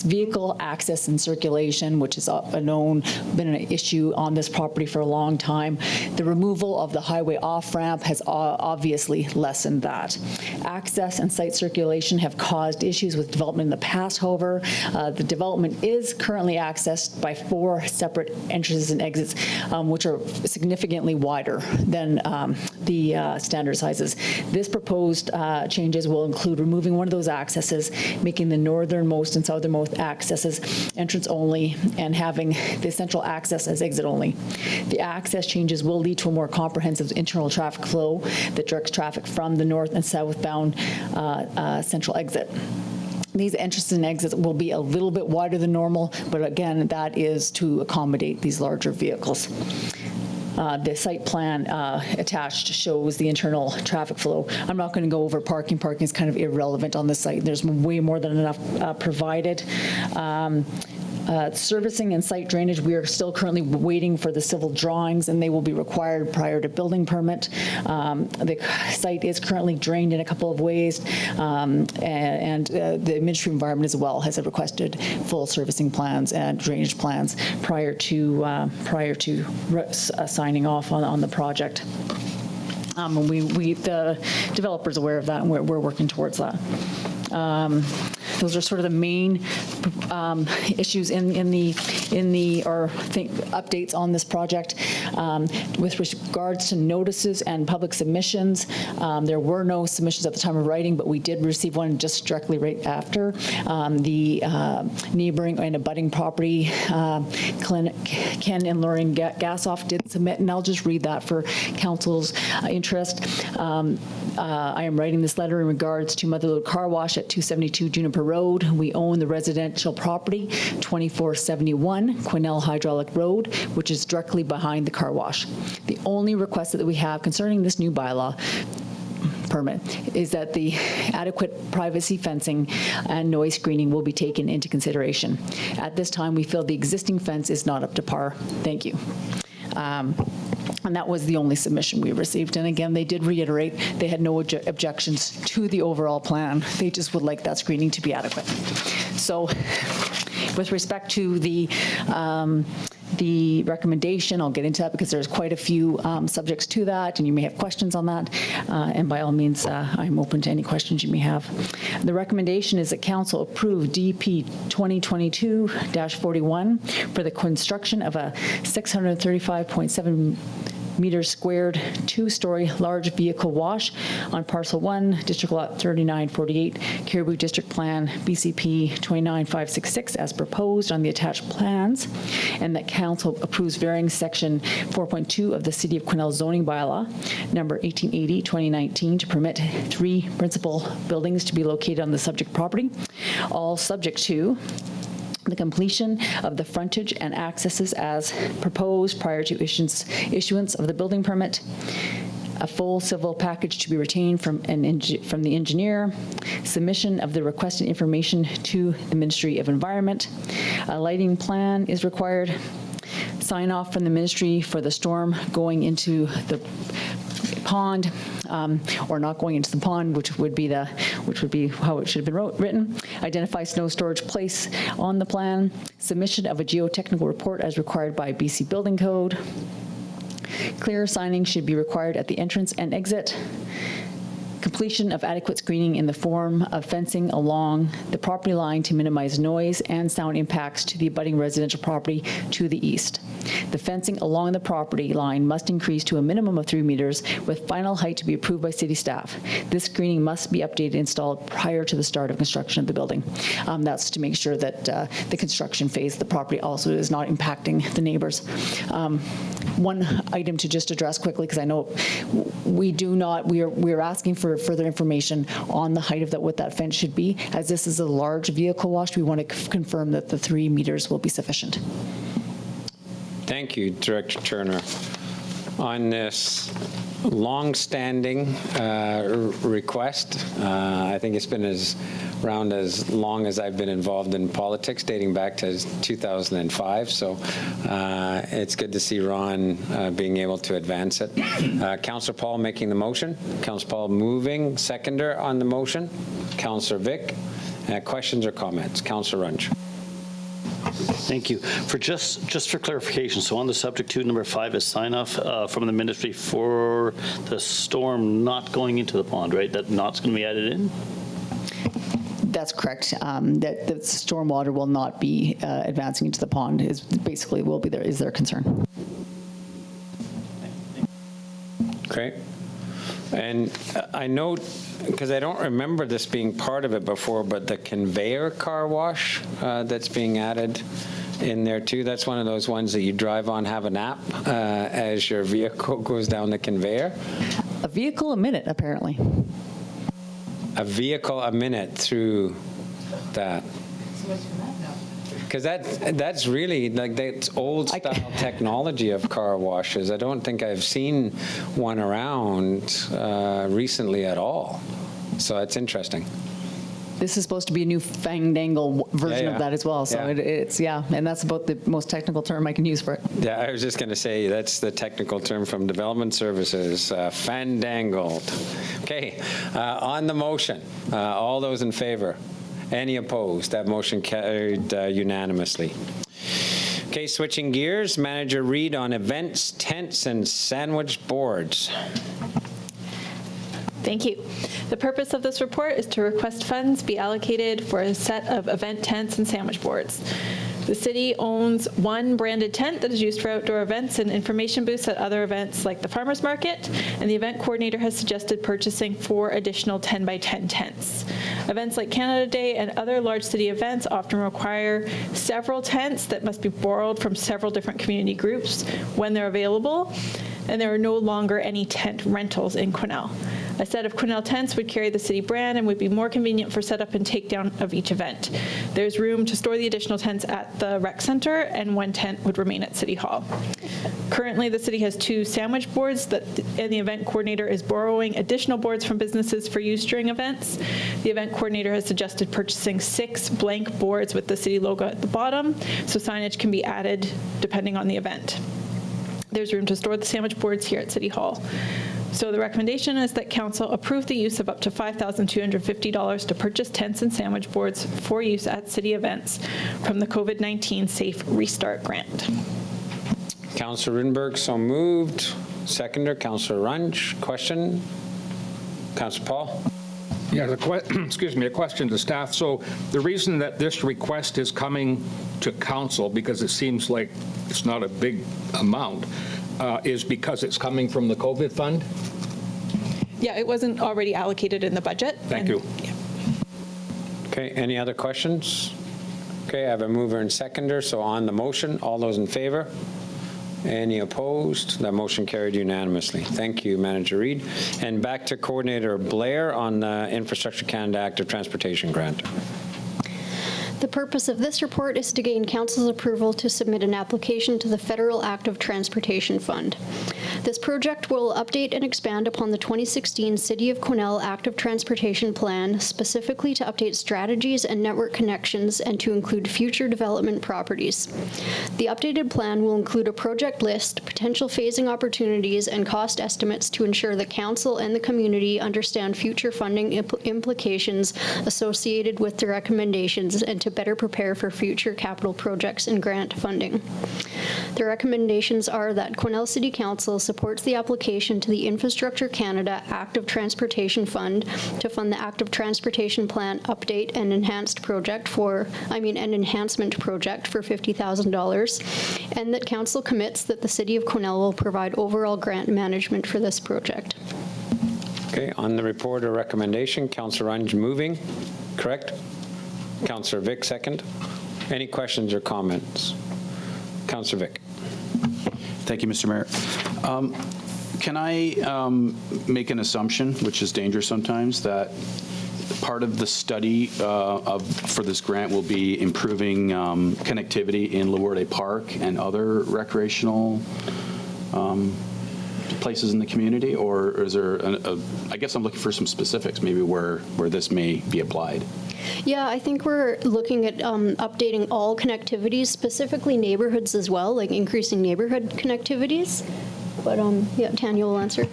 vehicle access and circulation, which has been an issue on this property for a long time. The removal of the highway off-ramp has obviously lessened that. Access and site circulation have caused issues with development in the past, however. The development is currently accessed by 4 separate entrances and exits, which are significantly wider than the standard sizes. This proposed changes will include removing one of those accesses, making the northernmost and southernmost accesses entrance only, and having the central access as exit only. The access changes will lead to a more comprehensive internal traffic flow that directs traffic from the north and southbound central exit. These entrances and exits will be a little bit wider than normal, but again, that is to accommodate these larger vehicles. The site plan attached shows the internal traffic flow. I'm not going to go over parking. Parking is kind of irrelevant on this site. There's way more than enough provided. Servicing and site drainage, we are still currently waiting for the civil drawings, and they will be required prior to building permit. The site is currently drained in a couple of ways, and the Ministry of Environment as well has requested full servicing plans and drainage plans prior to signing off on the project. The developer's aware of that, and we're working towards that. Those are sort of the main issues updates on this project. With regards to notices and public submissions, there were no submissions at the time of writing, but we did receive one just directly right after. The neighboring and abutting property, Ken and Lauren Gassoff did submit, and I'll just read that for council's interest. I am writing this letter in regards to Motherlode Car Wash at 272 Juniper Road. We own the residential property, 2471 Quinnell Hydraulic Road, which is directly behind the car wash. The only request that we have concerning this new bylaw permit is that the adequate privacy fencing and noise screening will be taken into consideration. At this time, we feel the existing fence is not up to par. Thank you. And that was the only submission we received. And again, they did reiterate they had no objections to the overall plan. They just would like that screening to be adequate. So with respect to the recommendation, I'll get into that because there's quite a few subjects to that, and you may have questions on that. And by all means, I'm open to any questions you may have. The recommendation is that Council approve DP 2022-41 for the construction of a 635.7 meters squared, 2-story large vehicle wash on Parcel 1, District Lot 3948, Caribou District Plan, BCP 29566, as proposed on the attached plans, and that Council approves varying Section 4.2 of the City of Quinnell zoning bylaw, number 1880-2019, to permit 3 principal buildings to be located on the subject property, all subject to the completion of the frontage and accesses as proposed prior to issuance of the building permit, a full civil package to be retained from the engineer, submission of the requested information to the Ministry of Environment, a lighting plan is required, sign off from the ministry for the storm going into the pond, or not going into the pond, which would be how it should have been written. Identify snow storage place on the plan. Submission of a geotechnical report as required by BC Building Code. Clear signing should be required at the entrance and exit. Completion of adequate screening in the form of fencing along the property line to minimize noise and sound impacts to the abutting residential property to the east. The fencing along the property line must increase to a minimum of 3 meters with final height to be approved by city staff. This screening must be updated and installed prior to the start of construction of the building. That's to make sure that the construction phase of the property also is not impacting the neighbors. One item to just address quickly, because I know we are asking for further information on the height of what that fence should be. As this is a large vehicle wash, we want to confirm that the 3 meters will be sufficient. Thank you, Director Turner. On this long-standing request, I think it's been around as long as I've been involved in politics, dating back to 2005. So it's good to see Ron being able to advance it. Councillor Paul making the motion. Councillor Paul moving. Seconder on the motion. Councillor Vic. Questions or comments? Councillor Runge. Thank you. For just for clarification, so on the subject to number 5 is sign off from the ministry for the storm not going into the pond, right? That not's going to be added in? That's correct. That the stormwater will not be advancing into the pond is basically will be there is their concern. Okay. And I note, because I don't remember this being part of it before, but the conveyor car wash that's being added in there too, that's one of those ones that you drive on, have a nap as your vehicle goes down the conveyor. A vehicle a minute, apparently. A vehicle a minute through that. Because that's really, like, that's old-style technology of car washes. I don't think I've seen one around recently at all. So it's interesting. This is supposed to be a new fandangle version Yeah. of that as well. So Yeah. and that's about the most technical term I can use for it. Yeah, I was just going to say, that's the technical term from Development Services, fandangled. Okay, on the motion, all those in favor? Any opposed? That motion carried unanimously. Okay, switching gears, Manager Reid on events, tents, and sandwich boards. Thank you. The purpose of this report is to request funds be allocated for a set of event tents and sandwich boards. The city owns one branded tent that is used for outdoor events and information booths at other events like the farmers market, and the event coordinator has suggested purchasing 4 additional 10 by 10 tents. Events like Canada Day and other large city events often require several tents that must be borrowed from several different community groups when they're available, and there are no longer any tent rentals in Quesnel. A set of Quesnel tents would carry the city brand and would be more convenient for setup and takedown of each event. There's room to store the additional tents at the rec center, and 1 tent would remain at City Hall. Currently, the city has 2 sandwich boards, and the event coordinator is borrowing additional boards from businesses for use during events. The event coordinator has suggested purchasing 6 blank boards with the city logo at the bottom, so signage can be added depending on the event. There's room to store the sandwich boards here at City Hall. So the recommendation is that council approve the use of up to $5,250 to purchase tents and sandwich boards for use at city events from the COVID-19 Safe Restart Grant. Councillor Rudenberg, so moved. Seconder, Councillor Runge. Question? Councillor Paul? Yeah, excuse me, a question to staff. So the reason that this request is coming to council, because it seems like it's not a big amount, is because it's coming from the COVID fund? Yeah, it wasn't already allocated in the budget. Thank you. Yeah. Okay, any other questions? Okay, I have a mover and seconder, so on the motion, all those in favor? Any opposed? That motion carried unanimously. Thank you, Manager Reid. And back to Coordinator Blair on the Infrastructure Canada Active Transportation Grant. The purpose of this report is to gain council's approval to submit an application to the Federal Active Transportation Fund. This project will update and expand upon the 2016 City of Quesnel Active Transportation Plan, specifically to update strategies and network connections and to include future development properties. The updated plan will include a project list, potential phasing opportunities, and cost estimates to ensure that council and the community understand future funding implications associated with the recommendations and to better prepare for future capital projects and grant funding. The recommendations are that Quesnel City Council supports the application to the Infrastructure Canada Active Transportation Fund to fund the Active Transportation Plan update and enhancement project for $50,000, and that council commits that the City of Quesnel will provide overall grant management for this project. Okay, on the report or recommendation, Councillor Runge moving, correct? Councillor Vic, second. Any questions or comments? Councillor Vic. Thank you, Mr. Mayor. Can I make an assumption, which is dangerous sometimes, that part of the study for this grant will be improving connectivity in Lourdes Park and other recreational places in the community? Or is there, I guess I'm looking for some specifics, maybe where this may be applied. Yeah, I think we're looking at updating all connectivities, specifically neighborhoods as well, like increasing neighborhood connectivities. But yeah, Tanya will answer.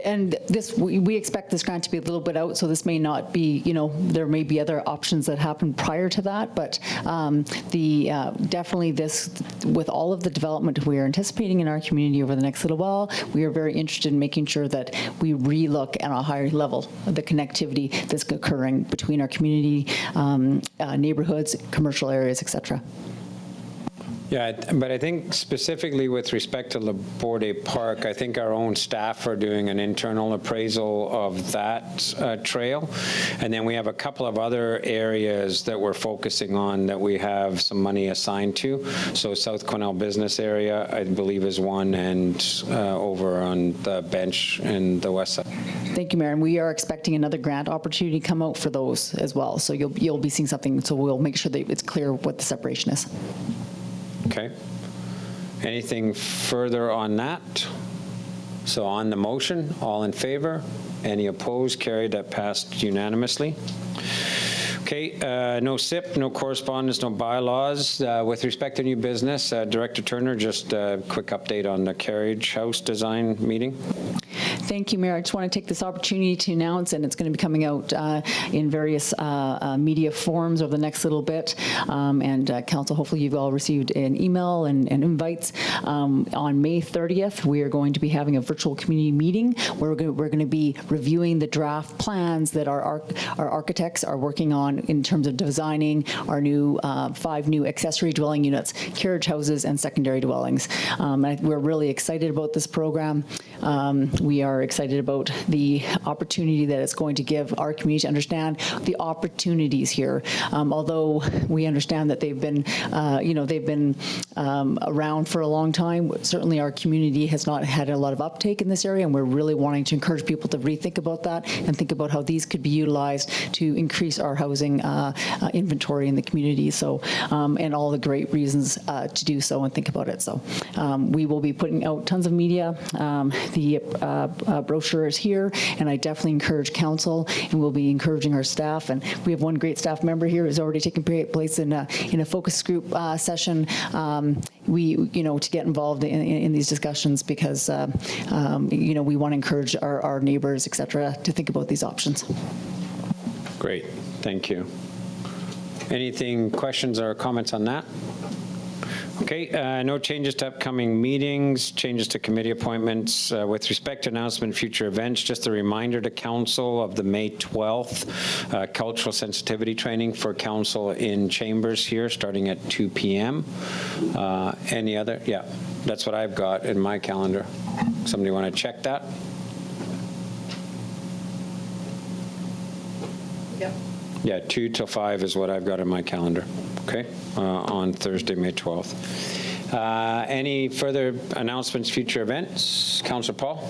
And this, we expect this grant to be a little bit out, so this may not be, there may be other options that happen prior to that, but definitely this, with all of the development we are anticipating in our community over the next little while, we are very interested in making sure that we relook at a higher level of the connectivity that's occurring between our community, neighborhoods, commercial areas, et cetera. Yeah, but I think specifically with respect to Laborde Park, I think our own staff are doing an internal appraisal of that trail. And then we have a couple of other areas that we're focusing on that we have some money assigned to. So South Quesnel Business Area, I believe, is one, and over on the bench in the west side. Thank you, Mayor. And we are expecting another grant opportunity to come out for those as well. So you'll be seeing something, so we'll make sure that it's clear what the separation is. Okay. Anything further on that? So on the motion, all in favor? Any opposed? Carried. That passed unanimously. Okay, no SIP, no correspondence, no bylaws. With respect to new business, Director Turner, just a quick update on the Carriage House design meeting. Thank you, Mayor. I just want to take this opportunity to announce, and it's going to be coming out in various media forms over the next little bit. Council, hopefully you've all received an email and invites. On May 30th, we are going to be having a virtual community meeting where we're going to be reviewing the draft plans that our architects are working on in terms of designing our new 5 new accessory dwelling units, carriage houses, and secondary dwellings. We're really excited about this program. We are excited about the opportunity that it's going to give our community to understand the opportunities here. Although we understand that they've been around for a long time, certainly our community has not had a lot of uptake in this area, and we're really wanting to encourage people to rethink about that and think about how these could be utilized to increase our housing inventory in the community. So, and all the great reasons to do so and think about it. So, we will be putting out tons of media. The brochure is here, and I definitely encourage council, and we'll be encouraging our staff. And we have one great staff member here who's already taken place in a focus group session. To get involved in these discussions because we want to encourage our neighbors, et cetera, to think about these options. Great, thank you. Anything, questions or comments on that? Okay, no changes to upcoming meetings, changes to committee appointments. With respect to announcement of future events, just a reminder to council of the May 12th cultural sensitivity training for council in chambers here starting at 2 p.m. Any other? Yeah, that's what I've got in my calendar. Somebody want to check that? Yep. Yeah, 2 till 5 is what I've got in my calendar, okay, on Thursday, May 12th. Any further announcements, future events? Councillor Paul?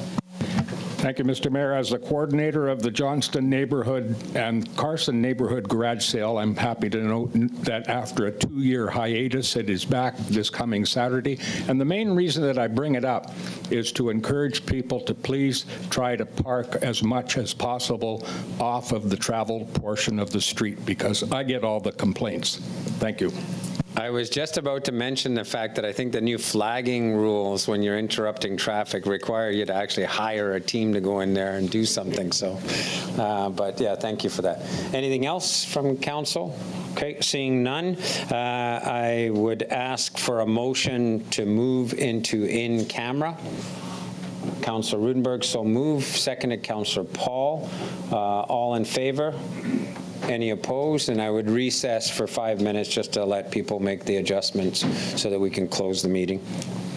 Thank you, Mr. Mayor. As the coordinator of the Johnston neighborhood and Carson neighborhood garage sale, I'm happy to note that after a 2-year hiatus, it is back this coming Saturday. And the main reason that I bring it up is to encourage people to please try to park as much as possible off of the traveled portion of the street, because I get all the complaints. Thank you. I was just about to mention the fact that I think the new flagging rules when you're interrupting traffic require you to actually hire a team to go in there and do something. So, but yeah, thank you for that. Anything else from council? Okay, seeing none, I would ask for a motion to move into in camera. Councillor Rudenberg, so move. Seconded, Councillor Paul. All in favor? Any opposed? And I would recess for 5 minutes just to let people make the adjustments so that we can close the meeting.